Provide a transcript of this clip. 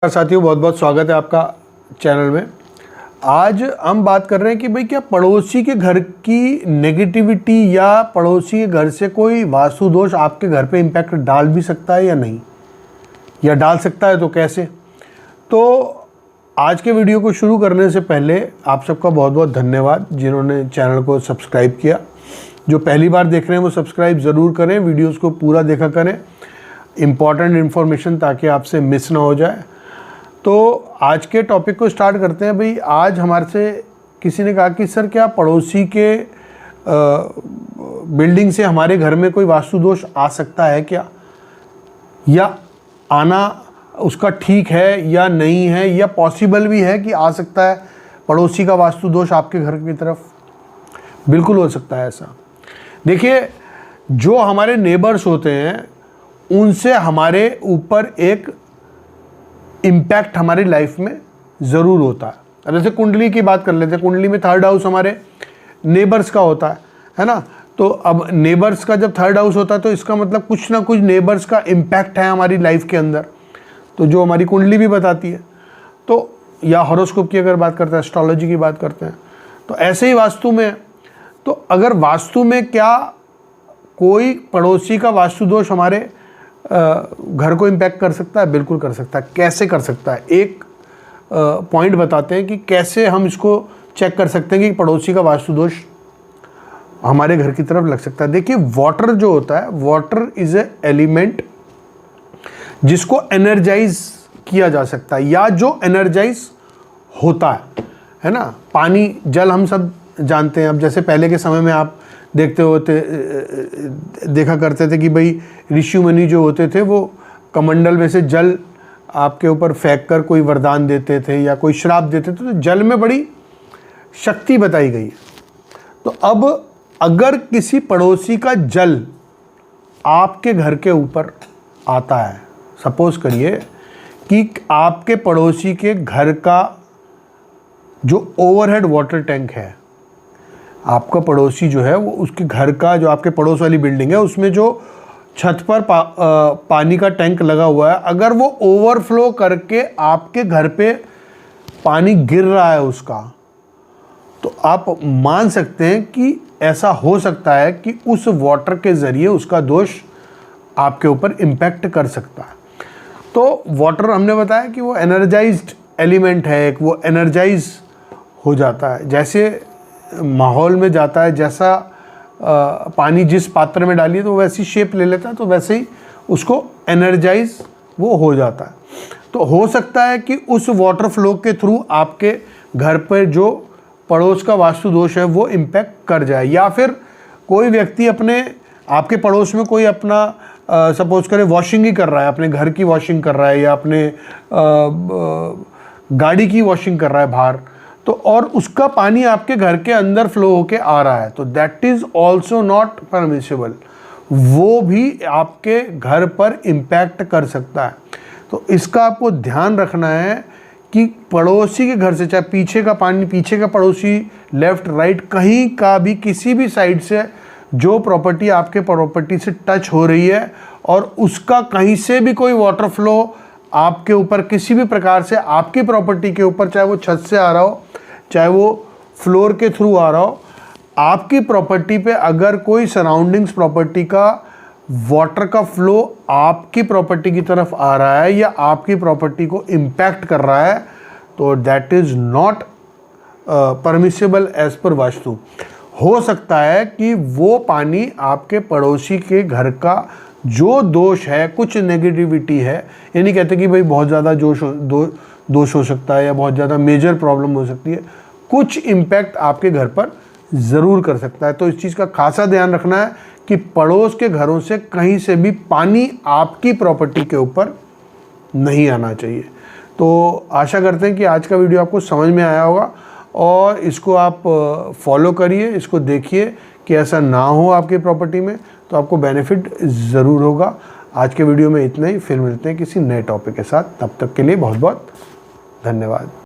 साथियों, बहुत बहुत स्वागत है आपका चैनल में। आज हम बात कर रहे हैं कि भाई क्या पड़ोसी के घर की नेगेटिविटी या पड़ोसी के घर से कोई वास्तु दोष आपके घर पे इम्पैक्ट डाल भी सकता है या नहीं, या डाल सकता है तो कैसे। तो आज के वीडियो को शुरू करने से पहले आप सबका बहुत बहुत धन्यवाद जिन्होंने चैनल को सब्सक्राइब किया। जो पहली बार देख रहे हैं वो सब्सक्राइब ज़रूर करें, वीडियोज़ को पूरा देखा करें, इम्पॉर्टेंट इन्फॉर्मेशन ताकि आपसे मिस ना हो जाए। तो आज के टॉपिक को स्टार्ट करते हैं। भाई आज हमारे से किसी ने कहा कि सर क्या पड़ोसी के बिल्डिंग से हमारे घर में कोई वास्तु दोष आ सकता है क्या, या आना उसका ठीक है या नहीं है, या पॉसिबल भी है कि आ सकता है पड़ोसी का वास्तु दोष आपके घर की तरफ। बिल्कुल हो सकता है ऐसा। देखिए, जो हमारे नेबर्स होते हैं उनसे हमारे ऊपर एक इम्पैक्ट हमारी लाइफ में ज़रूर होता है। अब जैसे कुंडली की बात कर लेते हैं, कुंडली में थर्ड हाउस हमारे नेबर्स का होता है ना। तो अब नेबर्स का जब थर्ड हाउस होता है तो इसका मतलब कुछ ना कुछ नेबर्स का इम्पैक्ट है हमारी लाइफ के अंदर, तो जो हमारी कुंडली भी बताती है। तो या हॉरोस्कोप की अगर बात करते हैं, एस्ट्रोलॉजी की बात करते हैं, तो ऐसे ही वास्तु में। तो अगर वास्तु में क्या कोई पड़ोसी का वास्तु दोष हमारे घर को इम्पैक्ट कर सकता है? बिल्कुल कर सकता है। कैसे कर सकता है, एक पॉइंट बताते हैं कि कैसे हम इसको चेक कर सकते हैं कि पड़ोसी का वास्तु दोष हमारे घर की तरफ लग सकता है। देखिए, वाटर जो होता है, वाटर इज ए एलिमेंट जिसको एनर्जाइज किया जा सकता है या जो एनर्जाइज होता है ना। पानी, जल हम सब जानते हैं। अब जैसे पहले के समय में आप देखा करते थे कि भाई ऋषि मुनि जो होते थे वो कमंडल में से जल आपके ऊपर फेंक कर कोई वरदान देते थे या कोई श्राप देते थे। तो जल में बड़ी शक्ति बताई गई है। तो अब अगर किसी पड़ोसी का जल आपके घर के ऊपर आता है, सपोज करिए कि आपके पड़ोसी के घर का जो ओवरहेड वाटर टैंक है, आपका पड़ोसी जो है वो उसके घर का जो आपके पड़ोस वाली बिल्डिंग है उसमें जो छत पर पानी का टैंक लगा हुआ है, अगर वो ओवरफ्लो करके आपके घर पे पानी गिर रहा है उसका, तो आप मान सकते हैं कि ऐसा हो सकता है कि उस वाटर के ज़रिए उसका दोष आपके ऊपर इम्पैक्ट कर सकता है। तो वाटर हमने बताया कि वो एनर्जाइज्ड एलिमेंट है, एक वो एनर्जाइज हो जाता है। जैसे माहौल में जाता है, जैसा पानी जिस पात्र में डालिए तो वैसी शेप ले लेता है, तो वैसे ही उसको एनर्जाइज वो हो जाता है। तो हो सकता है कि उस वाटर फ्लो के थ्रू आपके घर पर जो पड़ोस का वास्तु दोष है वो इम्पैक्ट कर जाए, या फिर कोई व्यक्ति अपने आपके पड़ोस में कोई अपना सपोज करें वॉशिंग ही कर रहा है, अपने घर की वॉशिंग कर रहा है या अपने गाड़ी की वॉशिंग कर रहा है बाहर, तो और उसका पानी आपके घर के अंदर फ्लो होके आ रहा है, तो that is also not permissible. वो भी आपके घर पर इम्पैक्ट कर सकता है। तो इसका आपको ध्यान रखना है कि पड़ोसी के घर से, चाहे पीछे का पानी, पीछे का पड़ोसी, लेफ्ट राइट, कहीं का भी किसी भी साइड से जो प्रॉपर्टी आपके प्रॉपर्टी से टच हो रही है और उसका कहीं से भी कोई वाटर फ्लो आपके ऊपर किसी भी प्रकार से आपकी प्रॉपर्टी के ऊपर, चाहे वो छत से आ रहा हो, चाहे वो फ्लोर के थ्रू आ रहा हो, आपकी प्रॉपर्टी पे अगर कोई सराउंडिंग्स प्रॉपर्टी का वाटर का फ्लो आपकी प्रॉपर्टी की तरफ आ रहा है या आपकी प्रॉपर्टी को इम्पैक्ट कर रहा है, तो that is not permissible as per vastu. हो सकता है कि वो पानी आपके पड़ोसी के घर का जो दोष है, कुछ नेगेटिविटी है, ये नहीं कहते कि भाई बहुत ज़्यादा दोष हो सकता है या बहुत ज़्यादा मेजर प्रॉब्लम हो सकती है, कुछ इम्पैक्ट आपके घर पर ज़रूर कर सकता है। तो इस चीज़ का खासा ध्यान रखना है कि पड़ोस के घरों से कहीं से भी पानी आपकी प्रॉपर्टी के ऊपर नहीं आना चाहिए। तो आशा करते हैं कि आज का वीडियो आपको समझ में आया होगा और इसको आप फॉलो करिए, इसको देखिए कि ऐसा ना हो आपकी प्रॉपर्टी में, तो आपको बेनिफिट ज़रूर होगा। आज के वीडियो में इतना ही, फिर मिलते हैं किसी नए टॉपिक के साथ। तब तक के लिए बहुत बहुत धन्यवाद।